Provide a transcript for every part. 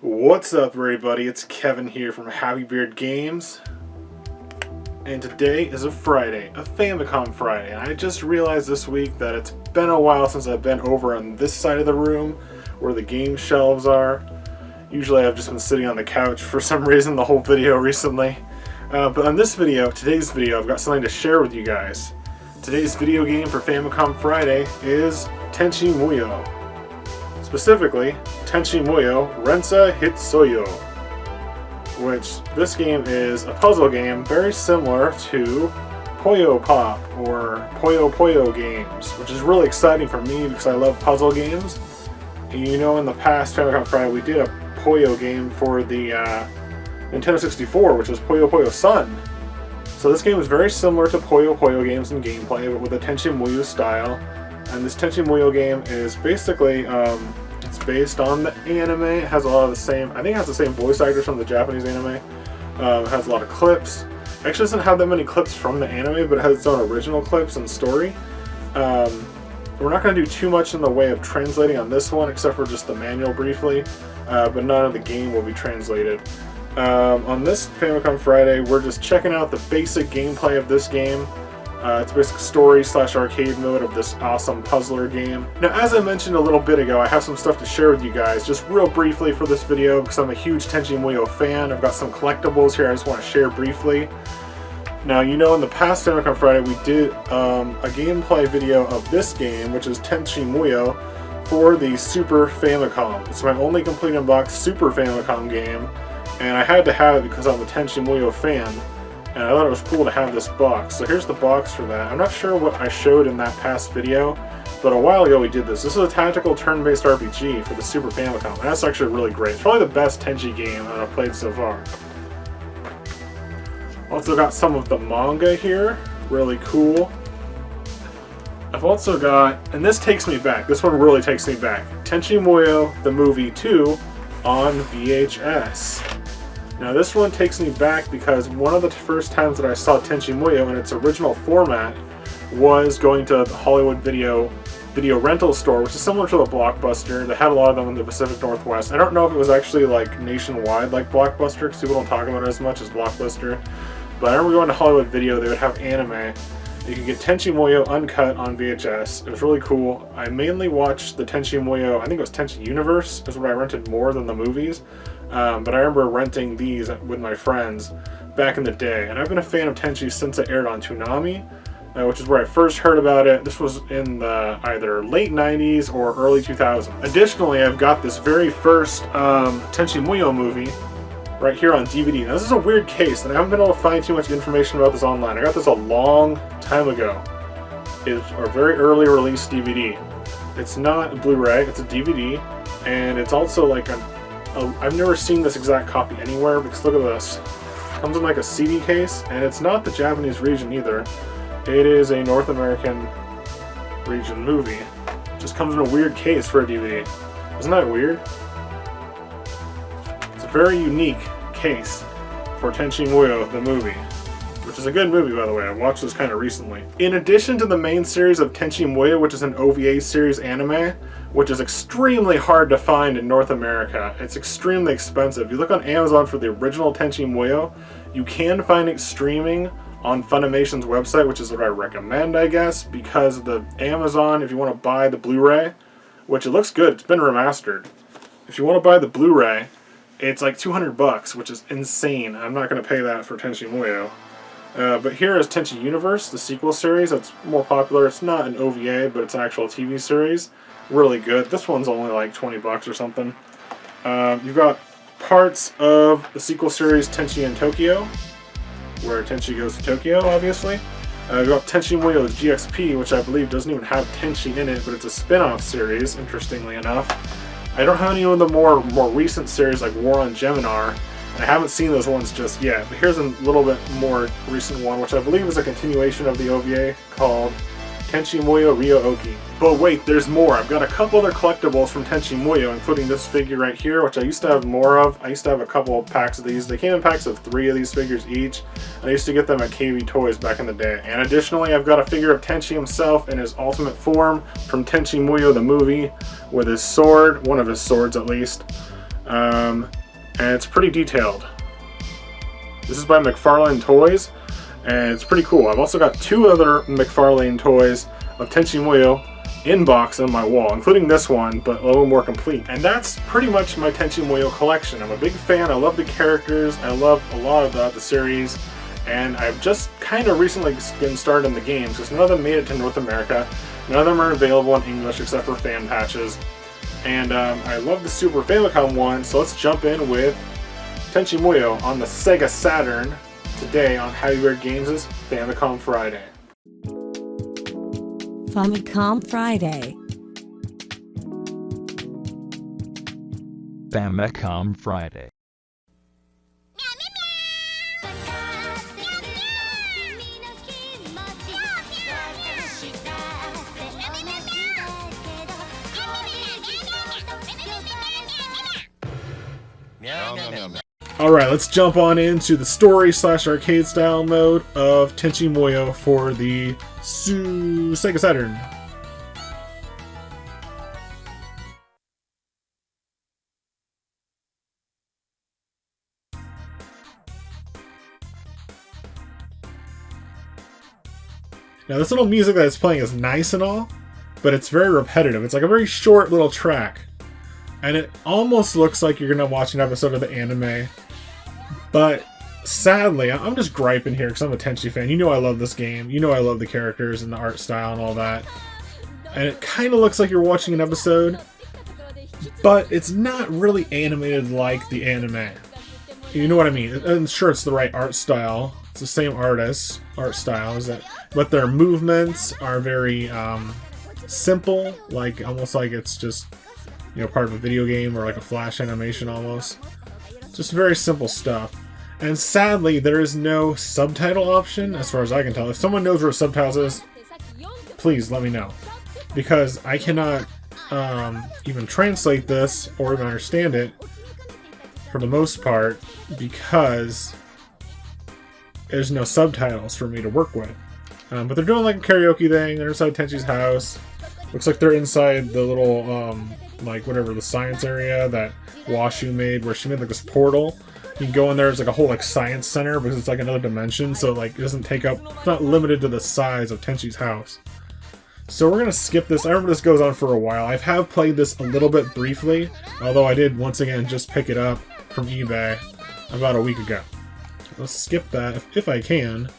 What's up, everybody? It's Kevin here from Happy Beard Games, and today is a Friday, a Famicom Friday. And I just realized this week that it's been a while since I've been over on this side of the room where the game shelves are. Usually I've just been sitting on the couch for some reason the whole video recently. But on this video, today's video, I've got something to share with you guys. Today's video game for Famicom Friday is Tenchi Muyo. Specifically, Tenchi Muyo Rensa Hitsuyou, which this game is a puzzle game very similar to Puyo Pop or Puyo Puyo games, which is really exciting for me because I love puzzle games. And you know, in the past Famicom Friday we did a Puyo game for the Nintendo 64, which was Puyo Puyo Sun. So this game is very similar to Puyo Puyo games in gameplay, but with a Tenchi Muyo style. And this Tenchi Muyo game is basically, it's based on the anime. It has a lot of the same, I think it has the same voice actors from the Japanese anime. It has a lot of clips. It actually doesn't have that many clips from the anime, but it has its own original clips and story. We're not going to do too much in the way of translating on this one, except for just the manual briefly, but none of the game will be translated. On this Famicom Friday, we're just checking out the basic gameplay of this game. It's basically story/arcade mode of this awesome puzzler game. Now, as I mentioned a little bit ago, I have some stuff to share with you guys, just real briefly for this video, because I'm a huge Tenchi Muyo fan. I've got some collectibles here I just want to share briefly. Now, you know, in the past Famicom Friday, we did a gameplay video of this game, which is Tenchi Muyo, for the Super Famicom. It's my only complete unboxed Super Famicom game, and I had to have it because I'm a Tenchi Muyo fan. And I thought it was cool to have this box. So here's the box for that. I'm not sure what I showed in that past video, but a while ago we did this. This is a tactical turn-based RPG for the Super Famicom. And that's actually really great. It's probably the best Tenchi game that I've played so far. Also got some of the manga here. Really cool. I've also got, and this takes me back. This one really takes me back. Tenchi Muyo, the movie 2, on VHS. Now this one takes me back because one of the first times that I saw Tenchi Muyo in its original format was going to the Hollywood video rental store, which is similar to the Blockbuster. They had a lot of them in the Pacific Northwest. I don't know if it was actually like nationwide like Blockbuster, because people don't talk about it as much as Blockbuster. But I remember going to Hollywood Video, they would have anime. You could get Tenchi Muyo uncut on VHS. It was really cool. I mainly watched the Tenchi Muyo, I think it was Tenchi Universe, is what I rented more than the movies. But I remember renting these with my friends back in the day. And I've been a fan of Tenchi since it aired on Toonami, which is where I first heard about it. This was in the either late 90s or early 2000s. Additionally, I've got this very first Tenchi Muyo movie right here on DVD. Now this is a weird case, and I haven't been able to find too much information about this online. I got this a long time ago. It's a very early release DVD. It's not a Blu-ray, it's a DVD, and it's also like I've never seen this exact copy anywhere, because look at this. It comes in like a CD case, and it's not the Japanese region either. It is a North American region movie. It just comes in a weird case for a DVD. Isn't that weird? It's a very unique case for Tenchi Muyo, the movie, which is a good movie, by the way. I watched this kind of recently. In addition to the main series of Tenchi Muyo, which is an OVA series anime, which is extremely hard to find in North America. It's extremely expensive. If you look on Amazon for the original Tenchi Muyo, you can find it streaming on Funimation's website, which is what I recommend, I guess, because the Amazon, if you want to buy the Blu-ray, which it looks good, it's been remastered. If you want to buy the Blu-ray, it's like $200, which is insane. I'm not going to pay that for Tenchi Muyo. But here is Tenchi Universe, the sequel series that's more popular. It's not an OVA, but it's an actual TV series. Really good. This one's only like $20 or something. You've got parts of the sequel series Tenchi in Tokyo, where Tenchi goes to Tokyo, obviously. You've got Tenchi Muyo GXP, which I believe doesn't even have Tenchi in it, but it's a spin-off series, interestingly enough. I don't have any of the more recent series like War on Geminar, and I haven't seen those ones just yet. But here's a little bit more recent one, which I believe is a continuation of the OVA, called Tenchi Muyo Ryo-Oki. But wait, there's more. I've got a couple other collectibles from Tenchi Muyo, including this figure right here, which I used to have more of. I used to have a couple of packs of these. They came in packs of 3 of these figures each. I used to get them at KB Toys back in the day. And additionally, I've got a figure of Tenchi himself in his ultimate form from Tenchi Muyo the movie, with his sword, one of his swords at least. and it's pretty detailed. This is by McFarlane Toys, and it's pretty cool. I've also got 2 other McFarlane toys of Tenchi Muyo in box on my wall, including this one, but a little more complete. And that's pretty much my Tenchi Muyo collection. I'm a big fan. I love the characters. I love a lot of the series, and I've just kind of recently been started in the games because none of them made it to North America. None of them are available in English except for fan patches. And I love the Super Famicom one, so let's jump in with Tenchi Muyo on the SEGA Saturn today on Happy Beard Games' Famicom Friday. Famicom Friday. Famicom Friday. Alright, let's jump on into the story/arcade style mode of Tenchi Muyo for the SEGA Saturn. Now this little music that it's playing is nice and all, but it's very repetitive. It's like a very short little track. And it almost looks like you're going to watch an episode of the anime. But sadly, I'm just griping here because I'm a Tenchi fan. You know I love this game. You know I love the characters and the art style and all that. And it kind of looks like you're watching an episode, but it's not really animated like the anime. You know what I mean? I'm sure it's the right art style. It's the same artist, art style, is that, but their movements are very simple, like almost like it's just, you know, part of a video game or like a flash animation almost. Just very simple stuff. And sadly, there is no subtitle option as far as I can tell. If someone knows where subtitles is, please let me know. Because I cannot even translate this or even understand it for the most part because there's no subtitles for me to work with. But they're doing like a karaoke thing. They're inside Tenchi's house. Looks like they're inside the little, like whatever, the science area that Washu made, where she made like this portal. You can go in there, it's like a whole like science center because it's like another dimension, so like it doesn't take up, it's not limited to the size of Tenchi's house. So we're gonna skip this. I remember this goes on for a while. I have played this a little bit briefly, although I did once again just pick it up from eBay about a week ago. Let's skip that if I can.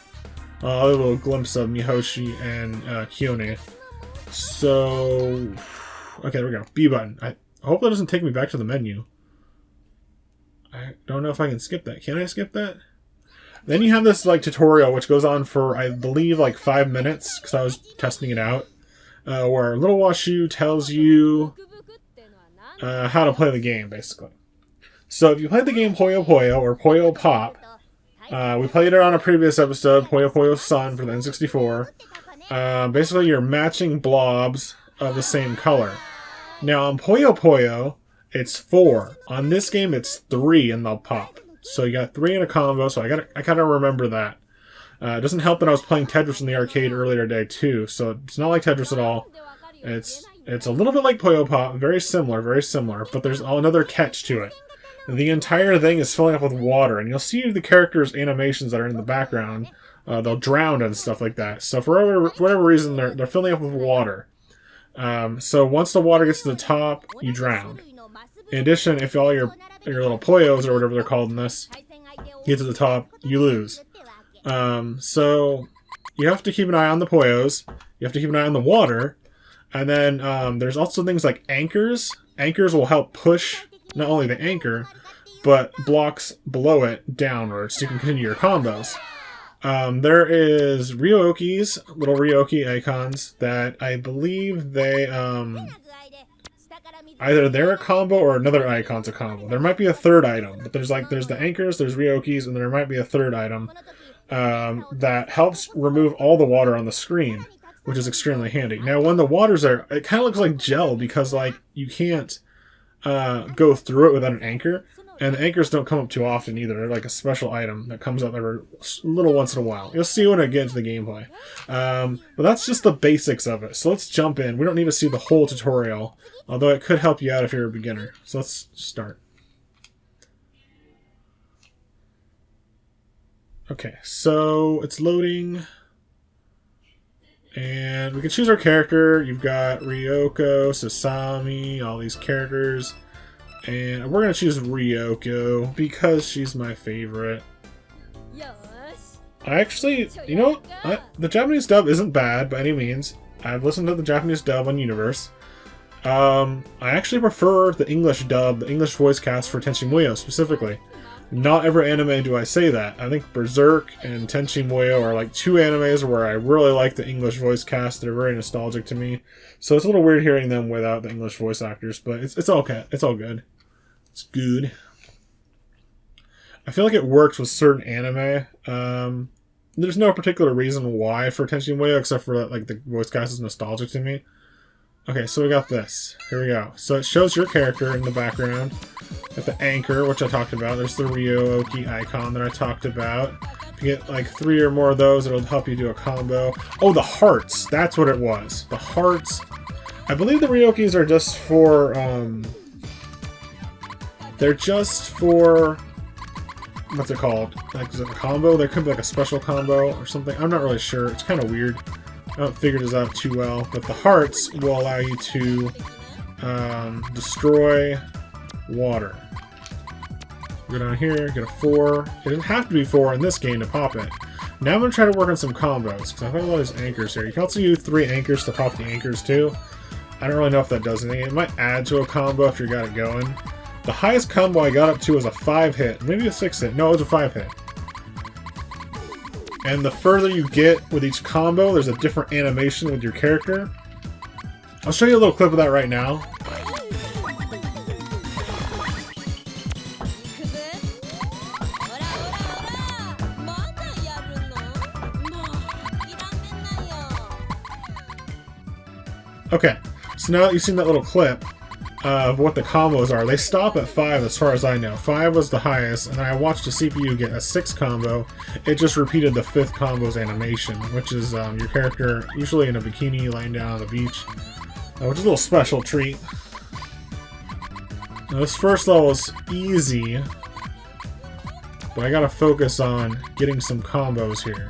A little glimpse of Mihoshi and Kione. So, okay, there we go. B button. I hope that doesn't take me back to the menu. I don't know if I can skip that. Can I skip that? Then you have this like tutorial which goes on for, I believe, like 5 minutes because I was testing it out, where Little Washu tells you how to play the game, basically. So if you played the game Puyo Puyo or Puyo Pop, we played it on a previous episode, Puyo Puyo Sun for the N64. Basically, you're matching blobs of the same color. Now on Puyo Puyo, it's 4. On this game, it's 3 and they'll pop. So you got 3 in a combo, so I gotta remember that. It doesn't help that I was playing Tetris in the arcade earlier today too, so it's not like Tetris at all. It's a little bit like Puyo Pop, very similar, but there's another catch to it. The entire thing is filling up with water, and you'll see the characters' animations that are in the background. They'll drown and stuff like that. So for whatever reason, they're filling up with water. So once the water gets to the top, you drown. In addition, if all your little Poyos, or whatever they're called in this, get to the top, you lose. So you have to keep an eye on the Poyos. You have to keep an eye on the water. And then there's also things like anchors. Anchors will help push not only the anchor, but blocks below it downwards so you can continue your combos. There is Ryokis, little Ryoki icons that I believe they either they're a combo or another icon's a combo. There might be a third item, but there's the anchors, there's Ryokis, and there might be a third item that helps remove all the water on the screen, which is extremely handy. Now, when the water's there, it kind of looks like gel because like you can't go through it without an anchor, and the anchors don't come up too often either. They're like a special item that comes up every little once in a while. You'll see when I get into the gameplay. But that's just the basics of it. So let's jump in. We don't need to see the whole tutorial, although it could help you out if you're a beginner. So let's start. Okay, so it's loading. And we can choose our character. You've got Ryoko, Sasami, all these characters. And we're going to choose Ryoko because she's my favorite. I actually, you know, the Japanese dub isn't bad by any means. I've listened to the Japanese dub on Universe. I actually prefer the English dub, the English voice cast for Tenchi Muyo specifically. Not every anime do I say that. I think Berserk and Tenchi Muyo are like two animes where I really like the English voice cast. They're very nostalgic to me. So it's a little weird hearing them without the English voice actors, but it's okay. It's all good. It's good. I feel like it works with certain anime. There's no particular reason why for Tenchi Muyo except for like the voice cast is nostalgic to me. Okay, so we got this. Here we go. So it shows your character in the background. Got the anchor, which I talked about. There's the Ryooki icon that I talked about. If you get like 3 or more of those, it'll help you do a combo. Oh, the hearts. That's what it was. The hearts. I believe the Ryokis are just for, they're just for, what's it called? Like, is it a combo? There could be like a special combo or something. I'm not really sure. It's kind of weird. I haven't figured this out too well, but the hearts will allow you to destroy water. Go down here, get a 4. It didn't have to be 4 in this game to pop it. Now I'm going to try to work on some combos, because I have a lot of these anchors here. You can also use 3 anchors to pop the anchors too. I don't really know if that does anything. It might add to a combo if you got it going. The highest combo I got up to was a 5-hit, maybe a 6-hit. No, it was a 5-hit. And the further you get with each combo, there's a different animation with your character. I'll show you a little clip of that right now. Okay, so now that you've seen that little clip of what the combos are, they stop at 5 as far as I know. 5 was the highest, and then I watched the CPU get a 6 combo. It just repeated the 5th combo's animation, which is your character usually in a bikini laying down on the beach, which is a little special treat. Now this first level is easy, but I gotta focus on getting some combos here.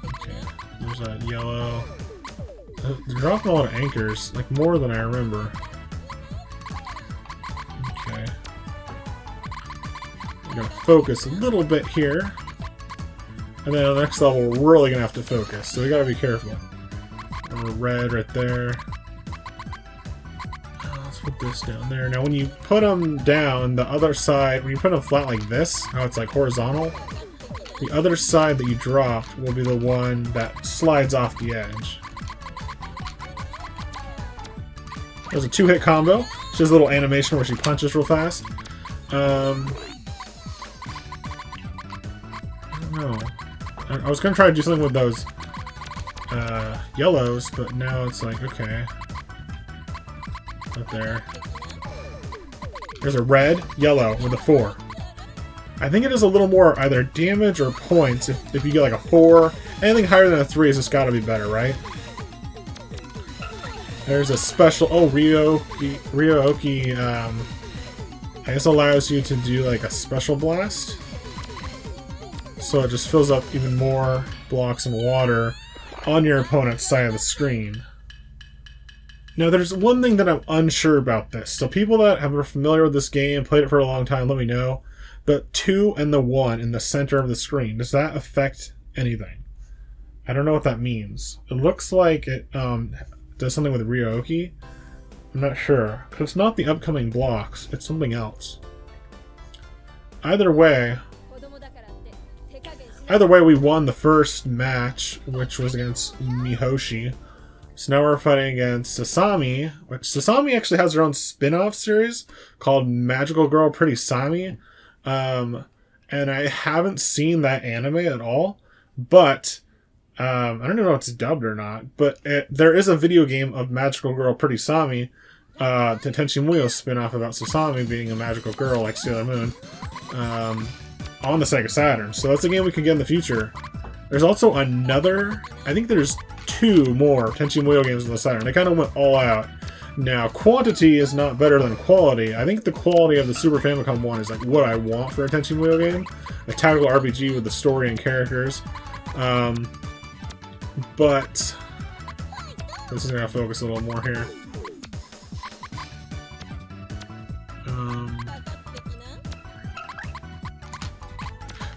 Okay, there's that yellow. They're dropping a lot of anchors, like more than I remember. Okay. I'm gonna focus a little bit here. And then on the next level, we're really gonna have to focus, so we gotta be careful. Red right there. Let's put this down there. Now when you put them down, the other side, when you put them flat like this, how it's like horizontal, the other side that you dropped will be the one that slides off the edge. There's a 2-hit combo. She has a little animation where she punches real fast. I don't know. I was going to try to do something with those yellows, but now it's like, okay. Up there. There's a red, yellow with a 4. I think it is a little more either damage or points if you get like a 4. Anything higher than a 3 has just got to be better, right? There's a special, Ryooki, I guess allows you to do like a special blast. So it just fills up even more blocks of water on your opponent's side of the screen. Now there's one thing that I'm unsure about this. So people that are familiar with this game, played it for a long time, let me know. The 2 and the 1 in the center of the screen, does that affect anything? I don't know what that means. It looks like it, does something with Ryooki. I'm not sure. Because it's not the upcoming blocks, it's something else. Either way, we won the first match, which was against Mihoshi. So now we're fighting against Sasami, which Sasami actually has her own spin-off series called Magical Girl Pretty Sami. And I haven't seen that anime at all, but I don't even know if it's dubbed or not, but there is a video game of Magical Girl Pretty Sami, the Tenchi Muyo spin-off about Sasami being a magical girl like Sailor Moon, on the SEGA Saturn. So that's a game we can get in the future. There's also another, I think there's 2 more Tenchi Muyo games on the Saturn. They kind of went all out. Now, quantity is not better than quality. I think the quality of the Super Famicom one is like what I want for a Tenchi Muyo game. A tactical RPG with the story and characters. But this is going to focus a little more here.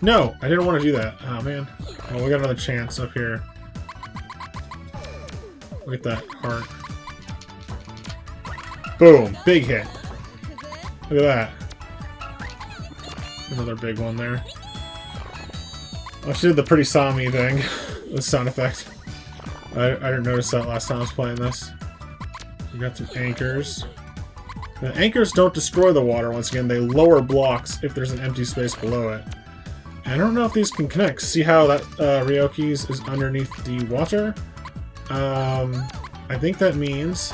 No, I didn't want to do that. Oh, man. Oh, we got another chance up here. Look at that heart. Boom! Big hit. Look at that. Another big one there. Oh, she did the pretty Sami thing. The sound effect. I didn't notice that last time I was playing this. We got some anchors. The anchors don't destroy the water once again. They lower blocks if there's an empty space below it. I don't know if these can connect. See how that Ryoki's is underneath the water? I think that means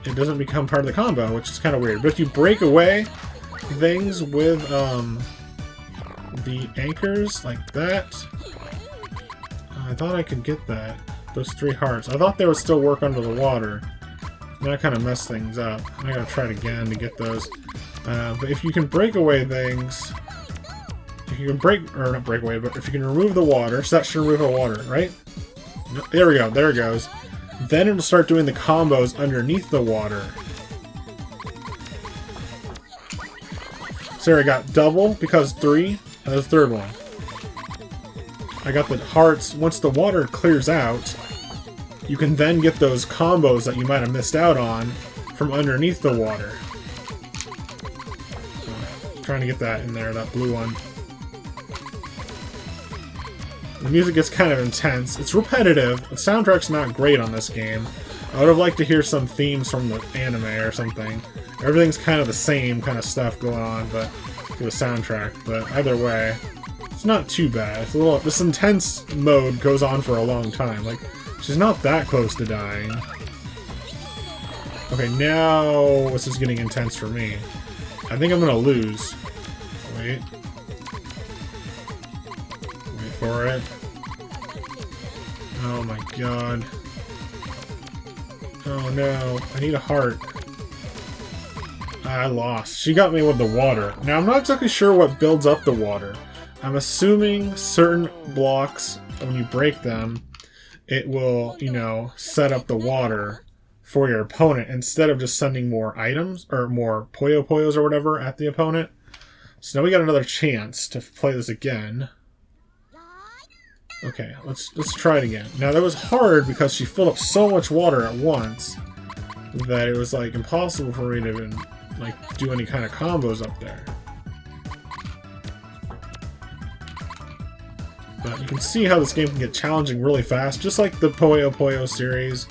it doesn't become part of the combo, which is kind of weird. But if you break away things with the anchors like that, I thought I could get that. Those 3 hearts. I thought they would still work under the water. And that kind of messed things up. I gotta try it again to get those. But if you can break away things... If you can not break away, but if you can remove the water, so that should remove the water, right? There we go, there it goes. Then it'll start doing the combos underneath the water. So I got double, because 3, and the third one. I got the hearts. Once the water clears out, you can then get those combos that you might have missed out on from underneath the water. Trying to get that in there, that blue one. The music gets kind of intense. It's repetitive. The soundtrack's not great on this game. I would have liked to hear some themes from the anime or something. Everything's kind of the same kind of stuff going on, but for the soundtrack. But either way, it's not too bad. It's a little. This intense mode goes on for a long time. Like, she's not that close to dying. Okay, now this is getting intense for me. I think I'm gonna lose. Wait. Wait for it. Oh my god. Oh no, I need a heart. I lost. She got me with the water. Now I'm not exactly sure what builds up the water. I'm assuming certain blocks, when you break them, it will, you know, set up the water for your opponent instead of just sending more items or more Puyo Puyos or whatever at the opponent. So now we got another chance to play this again. Okay, let's try it again. Now that was hard because she filled up so much water at once that it was like impossible for me to even like do any kind of combos up there. But you can see how this game can get challenging really fast, just like the Puyo Puyo series.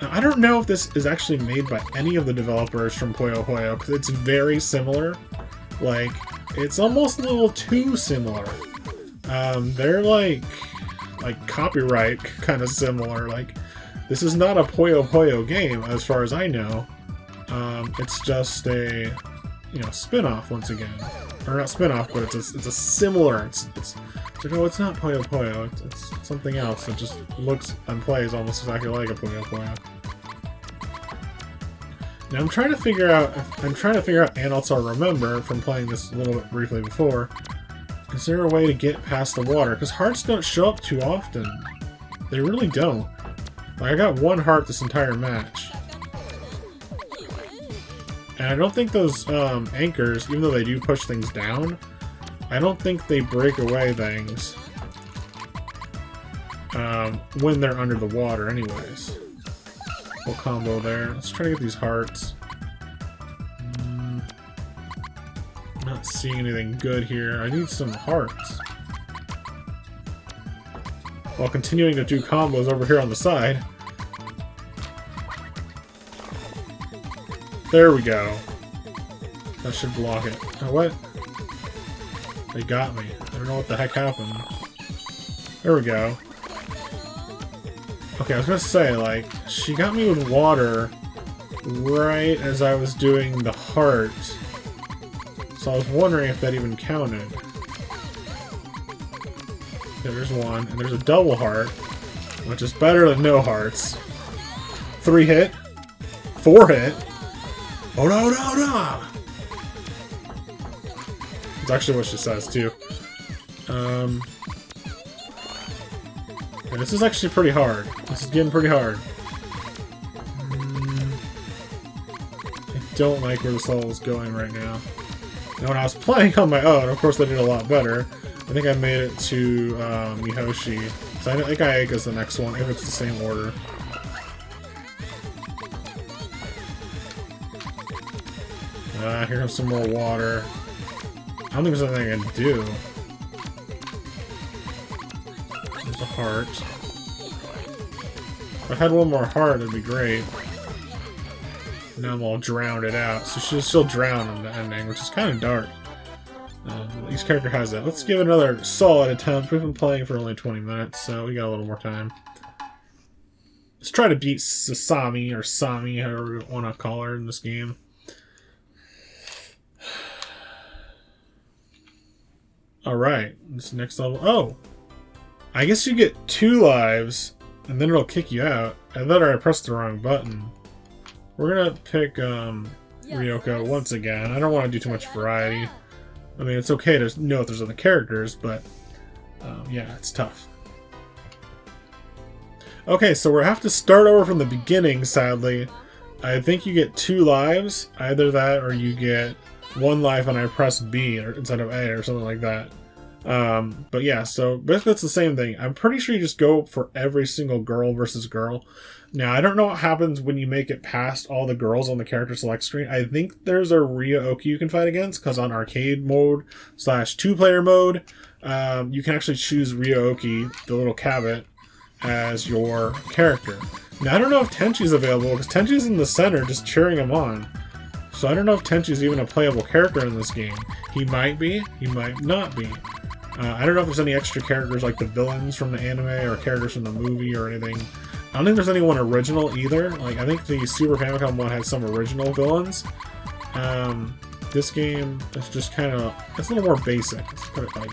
Now, I don't know if this is actually made by any of the developers from Puyo Puyo, because it's very similar. Like, it's almost a little too similar. They're like copyright kind of similar. Like, this is not a Puyo Puyo game as far as I know. It's just a, you know, spin-off once again. Or not spin-off, but it's a similar. It's like, oh, it's not Puyo Puyo. It's something else that just looks and plays almost exactly like a Puyo Puyo. Now I'm trying to figure out, and also remember from playing this a little bit briefly before, is there a way to get past the water? Because hearts don't show up too often. They really don't. Like, I got 1 heart this entire match. And I don't think those anchors, even though they do push things down, I don't think they break away things when they're under the water anyways. Full combo there. Let's try to get these hearts. Not seeing anything good here. I need some hearts. While continuing to do combos over here on the side. There we go. That should block it. Oh, what? They got me. I don't know what the heck happened. There we go. Okay, I was gonna say, like, she got me with water right as I was doing the heart. So I was wondering if that even counted. Okay, there's one, and there's a double heart, which is better than no hearts. 3 hit. 4-hit. Oh no, no, no! It's actually what she says, too. Okay, this is actually pretty hard. This is getting pretty hard. I don't like where this level is going right now. Now, when I was playing on my own, of course I did a lot better. I think I made it to Mihoshi. So I think Ayaka's the next one, if it's the same order. Here comes some more water. I don't think there's anything I can do. There's a heart. If I had one more heart, it'd be great. Now I'm all drowned it out. So she'll still drown in the ending, which is kind of dark. Each character has that. Let's give it another solid attempt. We've been playing for only 20 minutes, so we got a little more time. Let's try to beat Sasami, or Sami, however you want to call her in this game. Alright, this next level. Oh! I guess you get 2 lives, and then it'll kick you out. I thought I pressed the wrong button. We're gonna pick Ryoko once again. I don't want to do too much variety. I mean, it's okay to know if there's other characters, but yeah, it's tough. Okay, so we'll have to start over from the beginning, sadly. I think you get 2 lives. Either that, or you get 1 life when I press B instead of A or something like that. But yeah, so basically it's the same thing. I'm pretty sure you just go for every single girl versus girl. Now, I don't know what happens when you make it past all the girls on the character select screen. I think there's a Ryo-Oki you can fight against, because on arcade mode / 2-player mode, you can actually choose Ryo-Oki, the little cabbit, as your character. Now, I don't know if Tenchi's available, because Tenchi's in the center just cheering him on. So I don't know if Tenchi's even a playable character in this game. He might be, he might not be. I don't know if there's any extra characters like the villains from the anime or characters from the movie or anything. I don't think there's anyone original either. Like, I think the Super Famicom one had some original villains. This game is just kind of, it's a little more basic. Let's put it like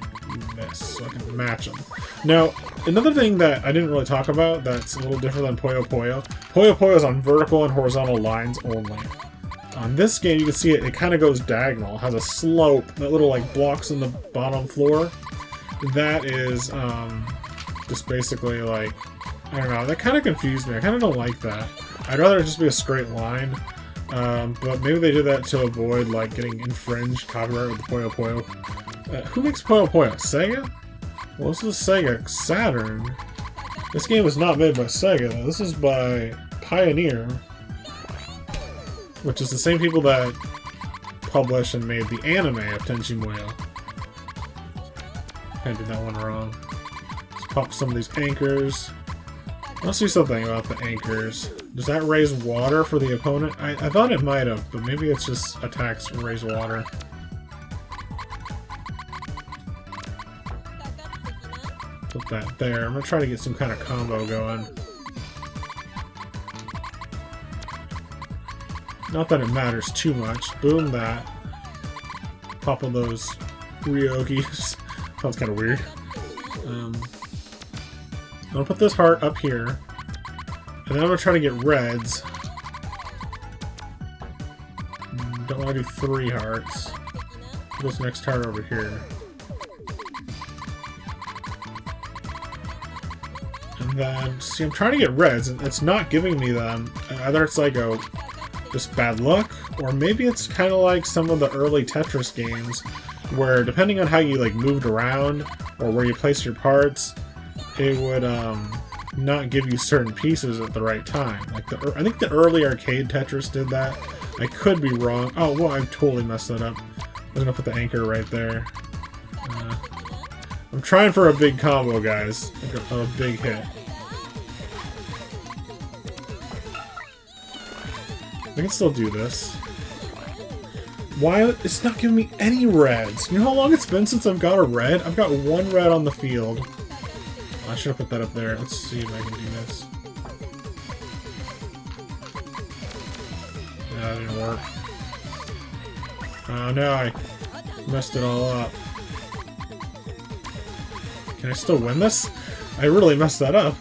this so I can match them. Now, another thing that I didn't really talk about that's a little different than Puyo Puyo. Puyo Puyo is on vertical and horizontal lines only. On this game, you can see it kind of goes diagonal. It has a slope that little like blocks in the bottom floor. That is just basically like, I don't know, that kind of confused me. I kind of don't like that. I'd rather it just be a straight line. But maybe they did that to avoid like getting infringed copyright with the Puyo Puyo. Who makes Puyo Puyo? Sega? Well, this is Sega Saturn. This game was not made by Sega, though. This is by Pioneer, which is the same people that published and made the anime of Tenchi Muyo. I did that one wrong. Let's pop some of these anchors. Let's do something about the anchors. Does that raise water for the opponent? I thought it might have, but maybe it's just attacks raise water. Put that there. I'm gonna try to get some kind of combo going. Not that it matters too much. Boom that. Pop of those Ryo-Okis. Sounds kind of weird. I'm gonna put this heart up here. And then I'm gonna try to get reds. Don't want to do 3 hearts. Put this next heart over here. And then, see, I'm trying to get reds, and it's not giving me them. Either it's like a just bad luck, or maybe it's kind of like some of the early Tetris games, where depending on how you like moved around or where you place your parts, it would not give you certain pieces at the right time. Like I think the early arcade Tetris did that. I could be wrong. Oh, well, I totally messed that up. I'm gonna put the anchor right there. I'm trying for a big combo, guys. Like a big hit. I can still do this. Why? It's not giving me any reds. You know how long it's been since I've got a red? I've got 1 red on the field. I should have put that up there. Let's see if I can do this. No, that didn't work. Oh no, I messed it all up. Can I still win this? I really messed that up.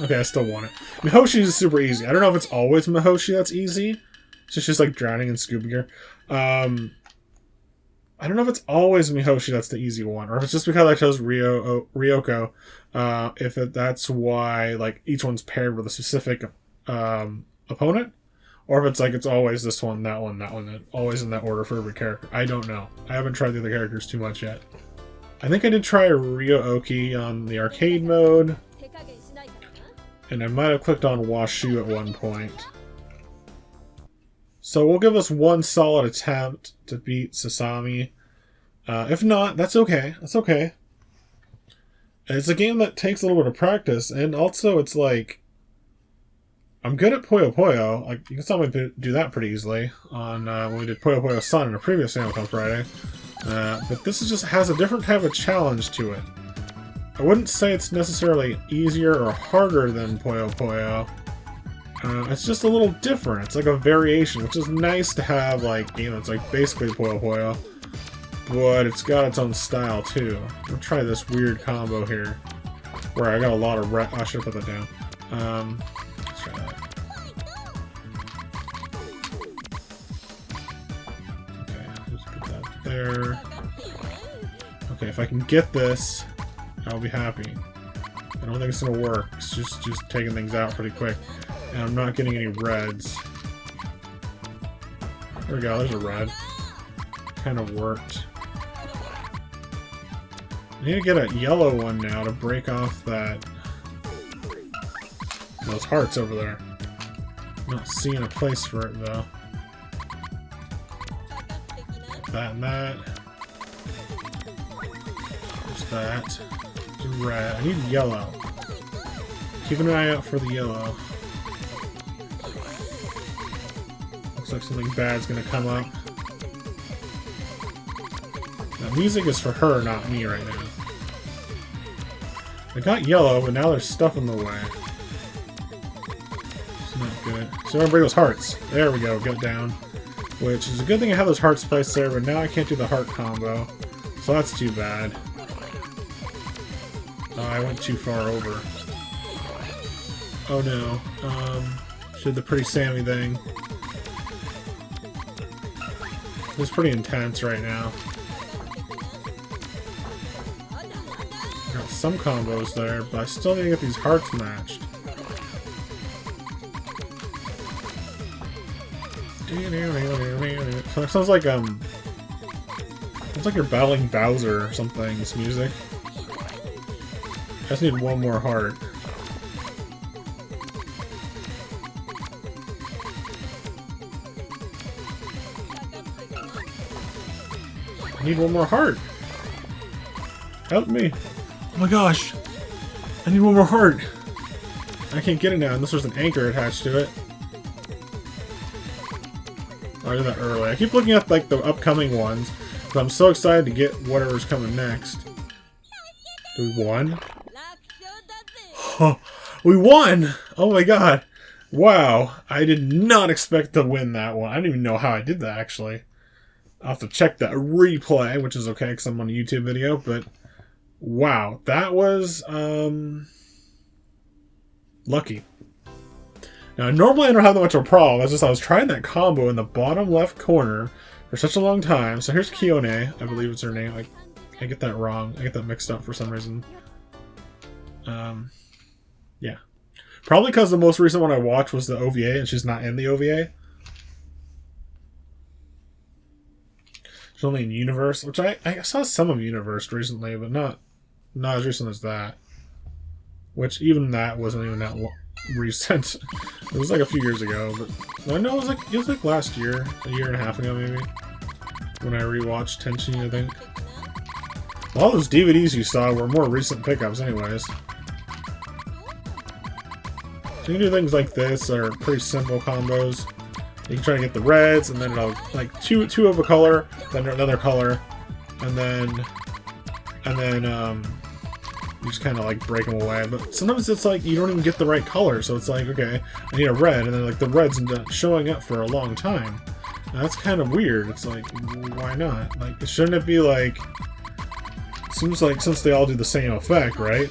Okay, I still won it. Mihoshi is super easy. I don't know if it's always Mihoshi that's easy. It's just like drowning in scuba gear. I don't know if it's always Mihoshi that's the easy one, or if it's just because I chose Ryoko. That's why like each one's paired with a specific opponent, or if it's like it's always this one, that one, that one, always in that order for every character. I don't know. I haven't tried the other characters too much yet. I think I did try Ryo-Oki on the arcade mode, and I might have clicked on Washu at one point. So we'll give this one solid attempt to beat Sasami. If not, that's okay. That's okay. It's a game that takes a little bit of practice, and also it's like I'm good at Puyo Puyo. Like you can saw me do that pretty easily on when we did Puyo Puyo Sun in a previous Famicom Friday. But this is just has a different type of challenge to it. I wouldn't say it's necessarily easier or harder than Puyo Puyo. It's just a little different. It's like a variation, which is nice to have, like, a game that's like basically Puyo Puyo, but it's got its own style too. I'll try this weird combo here, where I got a lot of I should put that down. Let's try that. Okay, just put that there. Okay, if I can get this, I'll be happy. I don't think it's gonna work. It's just taking things out pretty quick. And I'm not getting any reds. There we go, there's a red. Kind of worked. I need to get a yellow one now to break off those hearts over there. I'm not seeing a place for it though. That and that. There's that. There's red. I need yellow. Keep an eye out for the yellow. Looks like something bad's gonna come up. Now, music is for her, not me right now. I got yellow, but now there's stuff in the way. It's not good. So I'm gonna bring those hearts. There we go, get down. Which is a good thing I have those hearts placed there, but now I can't do the heart combo. So that's too bad. Oh, I went too far over. Oh no. Did the pretty Sammy thing. It's pretty intense right now. Got some combos there, but I still need to get these hearts matched. So it sounds like it's like you're battling Bowser or something, this music. I just need one more heart. I need one more heart. Help me. Oh my gosh. I need one more heart. I can't get it now unless there's an anchor attached to it. Oh, I did that early. I keep looking at like the upcoming ones, but I'm so excited to get whatever's coming next. We won? We won! Oh my god. Wow. I did not expect to win that one. I don't even know how I did that, actually. I'll have to check that replay, which is okay because I'm on a YouTube video, but wow. That was, lucky. Now, normally I don't have that much of a problem. It's just I was trying that combo in the bottom left corner for such a long time. So here's Kiyone. I believe it's her name. I get that wrong. I get that mixed up for some reason. Yeah. Probably because the most recent one I watched was the OVA, and she's not in the OVA. She's only in Universe, which I saw some of Universe recently, but not as recent as that. Which, even that wasn't even that recent. It was like a few years ago, but I know it was like last year, a year and a half ago maybe, when I rewatched Tenchi, I think. All those DVDs you saw were more recent pickups anyways. So you can do things like this, that are pretty simple combos. You can try to get the reds, and then it'll, like, two of a color, then another color, and then you just kind of, like, break them away. But sometimes it's like, you don't even get the right color, so it's like, okay, I need a red, and then, like, the red's not showing up for a long time. And that's kind of weird. It's like, why not? Like, shouldn't it be, like, seems like since they all do the same effect, right?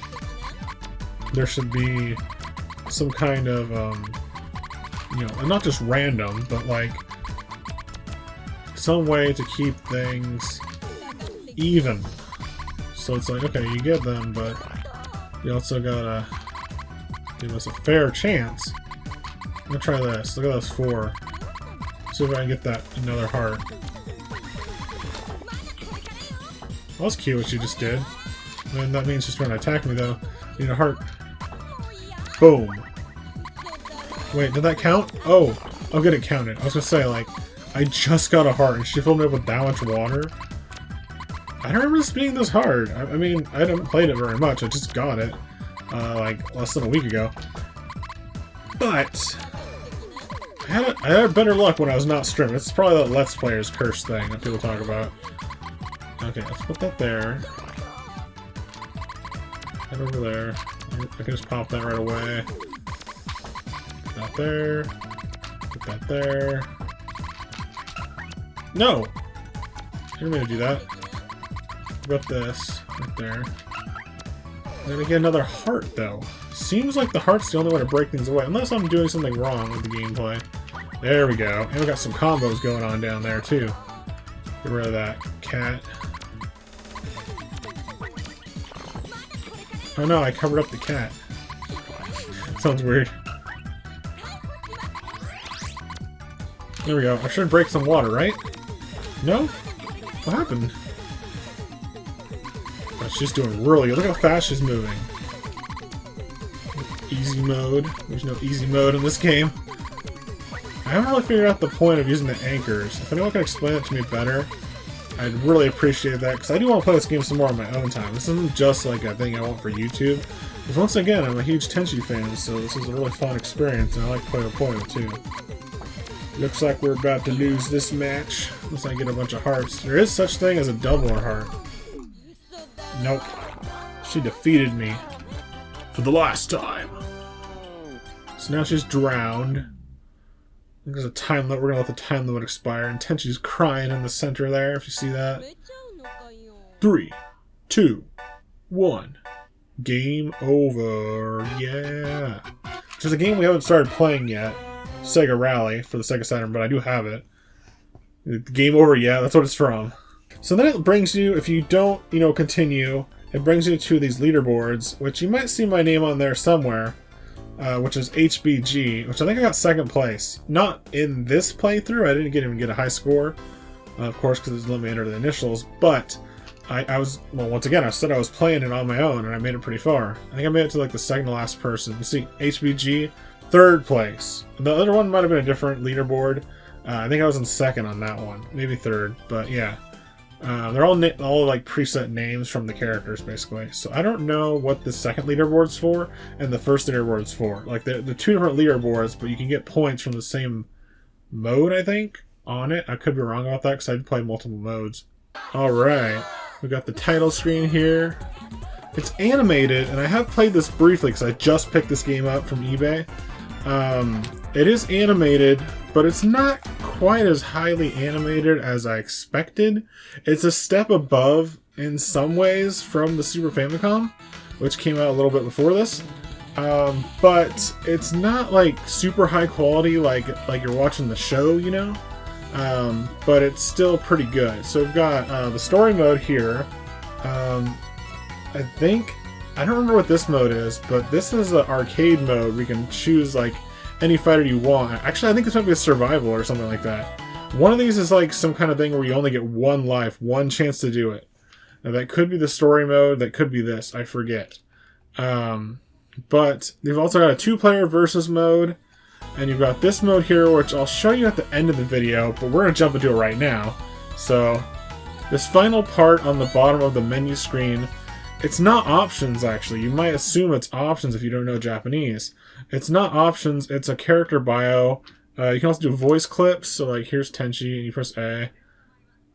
There should be some kind of, you know, not just random, but like some way to keep things even. So it's like, okay, you get them, but you also gotta give us a fair chance. I'm gonna try this. Look at those 4. See if I can get that another heart. That was cute what you just did. And that means she's trying to attack me though. I need a heart. Boom. Wait, did that count? Oh, I'll get it counted. I was gonna say, like, I just got a heart and she filled me up with that much water. I don't remember this being this hard. I mean, I haven't played it very much. I just got it, like, less than a week ago. But I had better luck when I was not streaming. It's probably that Let's Players curse thing that people talk about. Okay, let's put that there. Head over there. I can just pop that right away. Put that there. Put that there. No! I didn't mean to do that. Got this right there. I'm gonna get another heart though. Seems like the heart's the only way to break things away, unless I'm doing something wrong with the gameplay. There we go. And we got some combos going on down there too. Get rid of that cat. Oh no, I covered up the cat. Sounds weird. There we go. I should break some water, right? No? What happened? Oh, she's doing really good. Look how fast she's moving. Easy mode. There's no easy mode in this game. I haven't really figured out the point of using the anchors. If anyone can explain it to me better, I'd really appreciate that, because I do want to play this game some more on my own time. This isn't just like a thing I want for YouTube. Because once again, I'm a huge Tenchi fan, so this is a really fun experience, and I like Puyo Puyo too. Looks like we're about to lose this match, unless I get a bunch of hearts. There is such thing as a double heart. Nope. She defeated me. For the last time. So now she's drowned. There's a time limit. We're gonna let the time limit expire. And Tenchi's crying in the center there, if you see that. 3, 2, 1. Game over. Yeah. Which is a game we haven't started playing yet. Sega Rally for the Sega Saturn, but I do have it. Game over, yeah, that's what it's from. So then it brings you, if you don't, you know, continue, it brings you to these leaderboards, which you might see my name on there somewhere. Which is HBG, which I think I got second place. Not in this playthrough, I didn't even get a high score, of course, because it doesn't let me enter the initials, but I was, well, once again, I said I was playing it on my own, and I made it pretty far. I think I made it to like the second to last person. You see, HBG, third place. The other one might have been a different leaderboard. I think I was in second on that one, maybe third, but yeah. They're all like preset names from the characters, basically. So I don't know what the second leaderboard's for and the first leaderboard's for. Like the 2 different leaderboards, but you can get points from the same mode, I think, on it. I could be wrong about that because I play multiple modes. Alright, we got the title screen here. It's animated, and I have played this briefly because I just picked this game up from eBay. It is animated, but it's not quite as highly animated as I expected. It's a step above in some ways from the Super Famicom, which came out a little bit before this. But it's not like super high quality like you're watching the show, you know? But it's still pretty good. So we've got the story mode here. I think, I don't remember what this mode is, but this is the arcade mode. We can choose like any fighter you want. Actually, I think this might be a survival or something like that. One of these is like some kind of thing where you only get one life, one chance to do it. Now that could be the story mode, that could be this, I forget. But they've also got a 2-player versus mode, and you've got this mode here, which I'll show you at the end of the video, but we're going to jump into it right now. So, this final part on the bottom of the menu screen, it's not options actually. You might assume it's options if you don't know Japanese. It's not options, it's a character bio. You can also do voice clips, so like here's Tenchi, and you press A,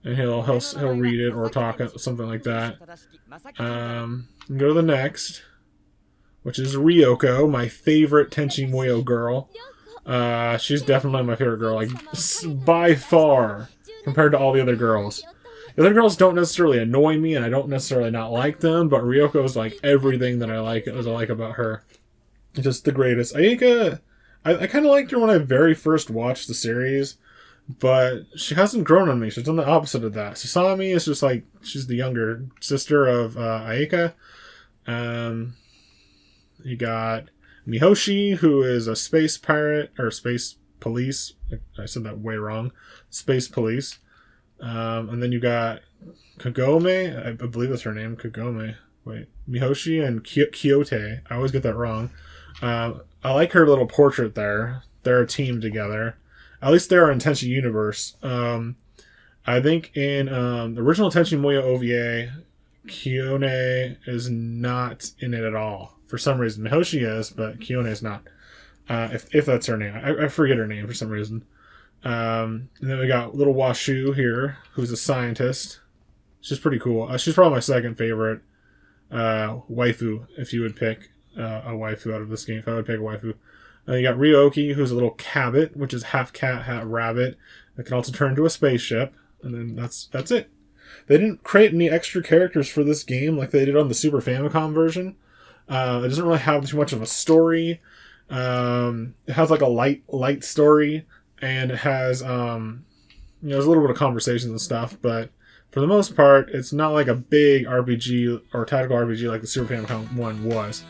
and he'll read it or talk something like that. Go to the next, which is Ryoko, my favorite Tenchi Muyo girl. She's definitely my favorite girl, like by far, compared to all the other girls. The other girls don't necessarily annoy me, and I don't necessarily not like them, but Ryoko is like everything that I like about her. Just the greatest. Ayaka, I kind of liked her when I very first watched the series, but she hasn't grown on me. She's done the opposite of that. Sasami is just like, she's the younger sister of Ayaka. You got Mihoshi, who is a space pirate, or space police. I said that way wrong. Space police. And then you got Kagome, I believe that's her name, Kagome. Wait, Mihoshi and Kyote. I always get that wrong. I like her little portrait there. They're a team together. At least they're in Tenchi universe. I think in the original Tenchi Muyo OVA, Kione is not in it at all. For some reason. Mihoshi is, but Kione is not. If that's her name. I forget her name for some reason. And then we got little Washu here, who's a scientist. She's pretty cool. She's probably my second favorite waifu, if you would pick a waifu out of this game. If I would pick a waifu. You got Ryoki, who's a little cabbit, which is half cat, half rabbit. That can also turn into a spaceship. And then that's it. They didn't create any extra characters for this game like they did on the Super Famicom version. It doesn't really have too much of a story. It has like a light story, and it has there's a little bit of conversations and stuff, but for the most part, it's not like a big RPG or tactical RPG like the Super Famicom one was.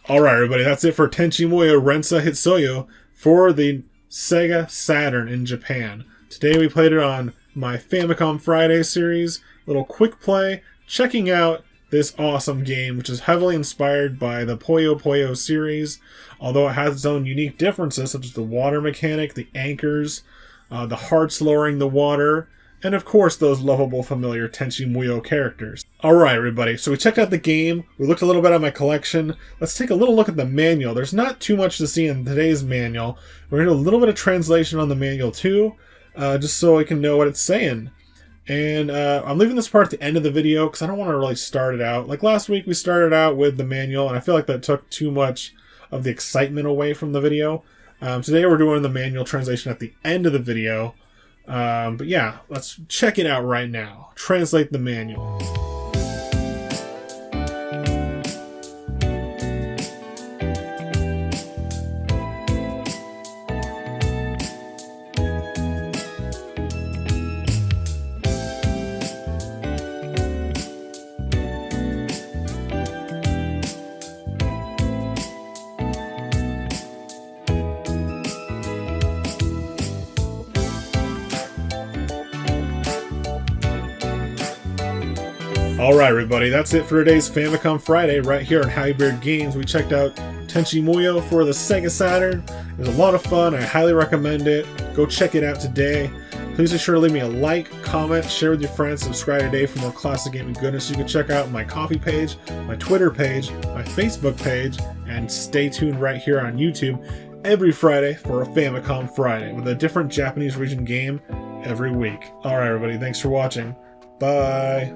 Alright everybody, that's it for Tenchi Muyo Rensa Hitsuyou for the SEGA Saturn in Japan. Today we played it on my Famicom Friday series. Little quick play, checking out this awesome game, which is heavily inspired by the Puyo Puyo series, although it has its own unique differences, such as the water mechanic, the anchors, the hearts lowering the water, and of course those lovable familiar Tenchi Muyo characters. Alright everybody, so we checked out the game, we looked a little bit at my collection. Let's take a little look at the manual. There's not too much to see in today's manual. We're going to do a little bit of translation on the manual too, just so I can know what it's saying. And I'm leaving this part at the end of the video because I don't want to really start it out. Like last week we started out with the manual, and I feel like that took too much of the excitement away from the video. Today we're doing the manual translation at the end of the video. But yeah, let's check it out right now. Translate the manual. Alright everybody, that's it for today's Famicom Friday right here on Happy Beard Games. We checked out Tenchi Muyo for the SEGA Saturn. It was a lot of fun. I highly recommend it. Go check it out today. Please be sure to leave me a like, comment, share with your friends, subscribe today for more classic gaming goodness. You can check out my Ko-fi page, my Twitter page, my Facebook page, and stay tuned right here on YouTube every Friday for a Famicom Friday with a different Japanese region game every week. Alright everybody, thanks for watching. Bye!